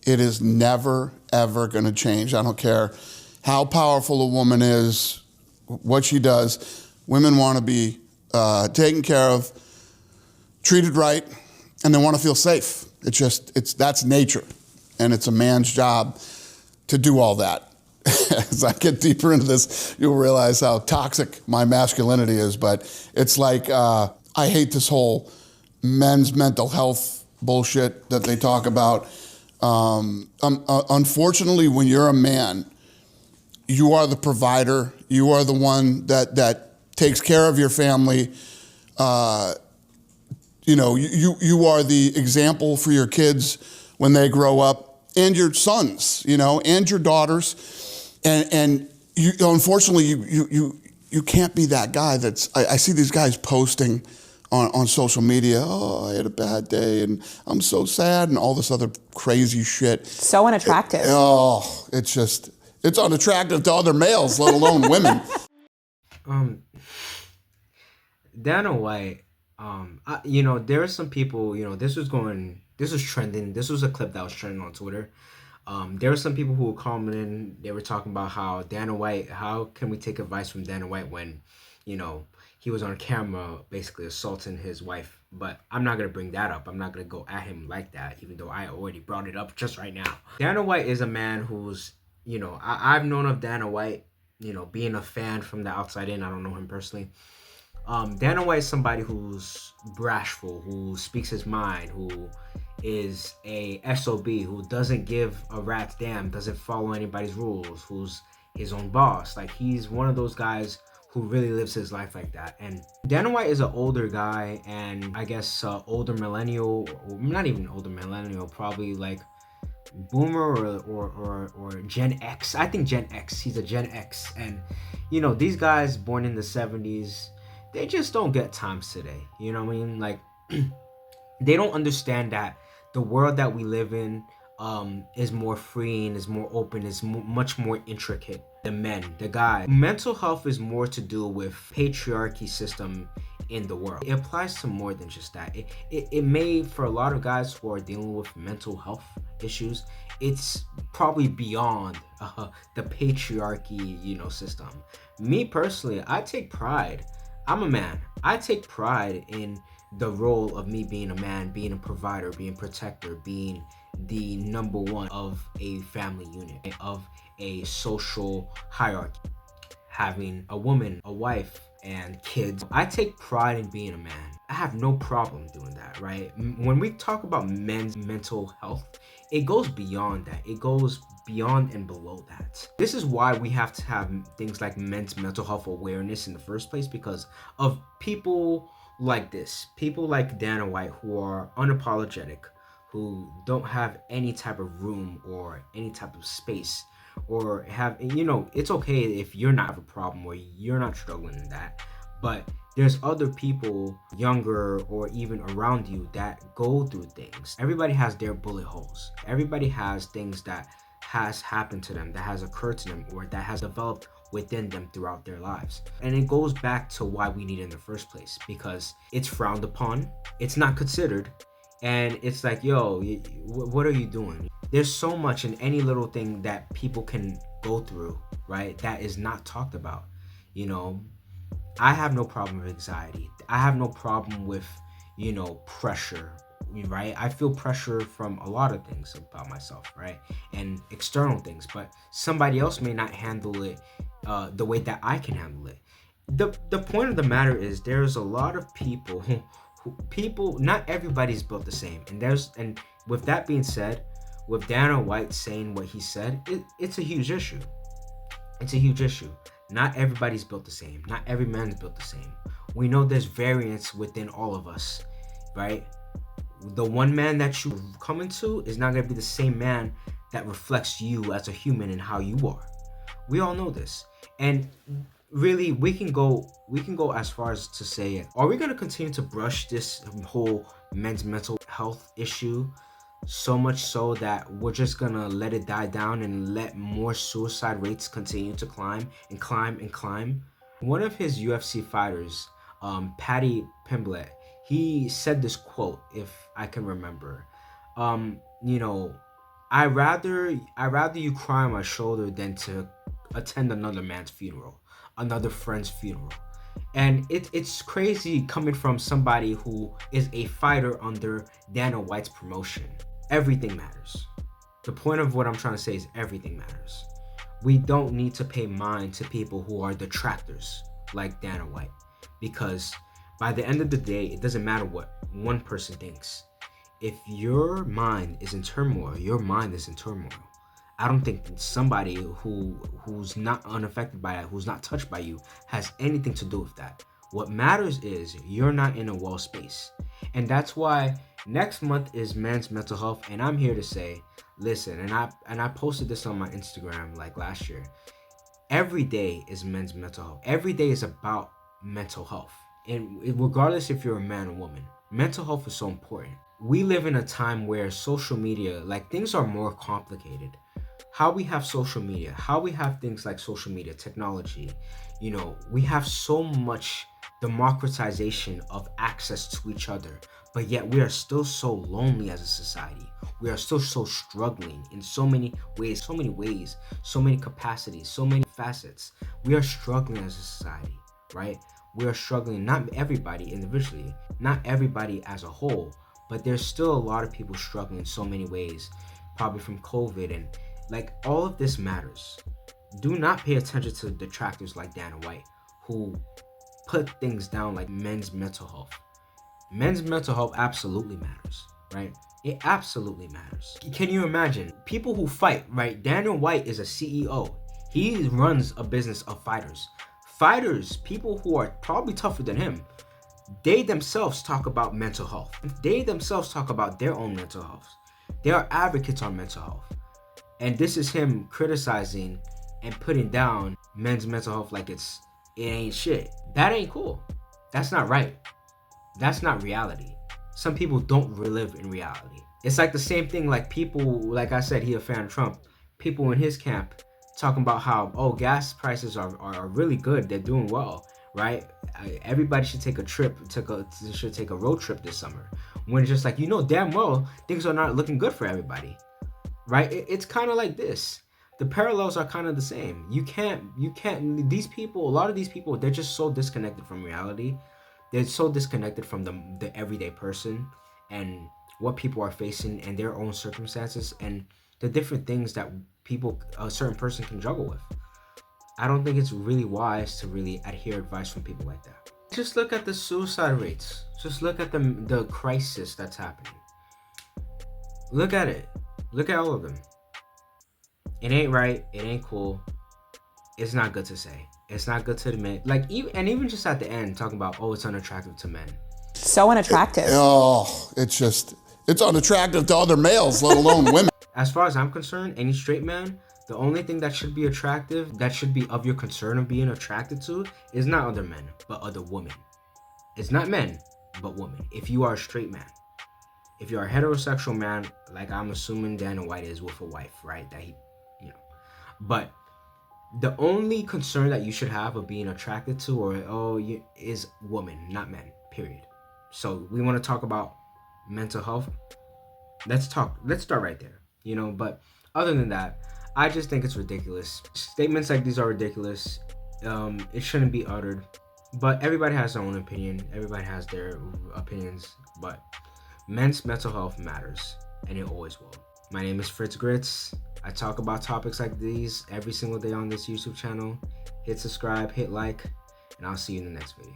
It is never, ever going to change. I don't care how powerful a woman is, what she does. Women want to be taken care of, treated right, and they want to feel safe. That's nature, and it's a man's job to do all that. As I get deeper into this, you'll realize how toxic my masculinity is, but it's like, I hate this whole men's mental health bullshit that they talk about. Unfortunately, when you're a man, you are the provider. You are the one that takes care of your family. You are the example for your kids when they grow up, and your sons, and your daughters. And you, unfortunately, you can't be that guy I see these guys posting on social media, oh, I had a bad day and I'm so sad and all this other crazy shit. So unattractive. It's unattractive to other males, let alone women. Dana White, there are some people, this was trending. This was a clip that was trending on Twitter. There were some people who were commenting. They were talking about how can we take advice from Dana White when, he was on camera basically assaulting his wife. But I'm not going to bring that up. I'm not going to go at him like that, even though I already brought it up just right now. Dana White is a man who's, I've known of Dana White, being a fan from the outside in. I don't know him personally. Dana White is somebody who's bashful, who speaks his mind, who is a SOB, who doesn't give a rat's damn, doesn't follow anybody's rules, who's his own boss. Like, he's one of those guys who really lives his life like that. And Dana White is an older guy, and I guess older millennial, or not even older millennial, probably like boomer or Gen X. I think Gen X. He's a Gen X. And, these guys born in the 70s, they just don't get times today. You know what I mean? Like, they don't understand that the world that we live in is more freeing, is more open, is much more intricate. The men, the guys. Mental health is more to do with patriarchy system in the world. It applies to more than just that. It may, for a lot of guys who are dealing with mental health issues, it's probably beyond the patriarchy, system. Me personally, I take pride. I'm a man. I take pride in the role of me being a man, being a provider, being a protector, being the number one of a family unit, of a social hierarchy, having a woman, a wife, and kids. I take pride in being a man. I have no problem doing that, right? When we talk about men's mental health, it goes beyond that. It goes beyond and below that. This is why we have to have things like men's mental health awareness in the first place, because of people like this, people like Dana White, who are unapologetic, who don't have any type of room or any type of space, or have, it's okay if you're not have a problem or you're not struggling in that, but there's other people younger or even around you that go through things. Everybody has their bullet holes. Everybody has things that has happened to them, that has occurred to them, or that has developed within them throughout their lives. And it goes back to why we need it in the first place, because it's frowned upon, it's not considered, and it's like, yo, what are you doing? There's so much in any little thing that people can go through, right, that is not talked about. I have no problem with anxiety. I have no problem with, pressure, right? I feel pressure from a lot of things about myself, right? And external things, but somebody else may not handle it the way that I can handle it. The point of the matter is, there's a lot of people who not everybody's built the same. And with that being said, with Dana White saying what he said, it's a huge issue. It's a huge issue. Not everybody's built the same. Not every man's built the same. We know there's variance within all of us, right? The one man that you come into is not going to be the same man that reflects you as a human and how you are. We all know this. And really, we can go as far as to say, are we going to continue to brush this whole men's mental health issue so much so that we're just gonna let it die down and let more suicide rates continue to climb and climb and climb? One of his UFC fighters, Paddy Pimblett, he said this quote, if I can remember. I rather you cry on my shoulder than to attend another man's funeral, another friend's funeral. And it's crazy coming from somebody who is a fighter under Dana White's promotion. Everything matters. The point of what I'm trying to say is everything matters. We don't need to pay mind to people who are detractors like Dana White, because by the end of the day, it doesn't matter what one person thinks. If your mind is in turmoil, your mind is in turmoil. I don't think somebody who's not unaffected by that, who's not touched by you, has anything to do with that. What matters is you're not in a well space. And that's why next month is men's mental health. And I'm here to say, listen, and I posted this on my Instagram like last year. Every day is men's mental health. Every day is about mental health. And regardless if you're a man or woman, mental health is so important. We live in a time where social media, like, things are more complicated. How we have social media, how we have things like social media, technology, we have so much democratization of access to each other, but yet we are still so lonely as a society. We are still so struggling in so many ways, so many capacities, so many facets. We are struggling as a society, right? We are struggling, not everybody individually, not everybody as a whole, but there's still a lot of people struggling in so many ways, probably from COVID, and like, all of this matters. Do not pay attention to detractors like Dana White, who put things down like men's mental health. Men's mental health absolutely matters, right? It absolutely matters. Can you imagine people who fight, right? Dana White is a CEO. He runs a business of fighters. Fighters, people who are probably tougher than him, they themselves talk about mental health. They themselves talk about their own mental health. They are advocates on mental health. And this is him criticizing and putting down men's mental health like it ain't shit. That ain't cool. That's not right. That's not reality. Some people don't live in reality. It's like the same thing, like people, like I said, he a fan of Trump. People in his camp talking about how, gas prices are really good. They're doing well, right? Everybody should take a road trip this summer. When it's just like, damn well, things are not looking good for everybody. Right? It's kind of like this. The parallels are kind of the same. You can't, these people, a lot of these people, they're just so disconnected from reality. They're so disconnected from the everyday person and what people are facing and their own circumstances and the different things that a certain person can juggle with. I don't think it's really wise to really adhere advice from people like that. Just look at the suicide rates. Just look at the crisis that's happening. Look at it. Look at all of them. It ain't right. It ain't cool. It's not good to say. It's not good to admit. Like, even just at the end, talking about, it's unattractive to men. So unattractive. It's unattractive to other males, let alone women. As far as I'm concerned, any straight man, the only thing that should be attractive, that should be of your concern of being attracted to, is not other men, but other women. It's not men, but women. If you are a straight man. If you're a heterosexual man, like I'm assuming Dana White is with a wife, right? That he, But the only concern that you should have of being attracted to is women, not men, period. So we want to talk about mental health. Let's start right there, But other than that, I just think it's ridiculous. Statements like these are ridiculous. It shouldn't be uttered. But everybody has their own opinion. Everybody has their opinions. But men's mental health matters, and it always will. My name is Fritz Grits. I talk about topics like these every single day on this YouTube channel. Hit subscribe, hit like, and I'll see you in the next video.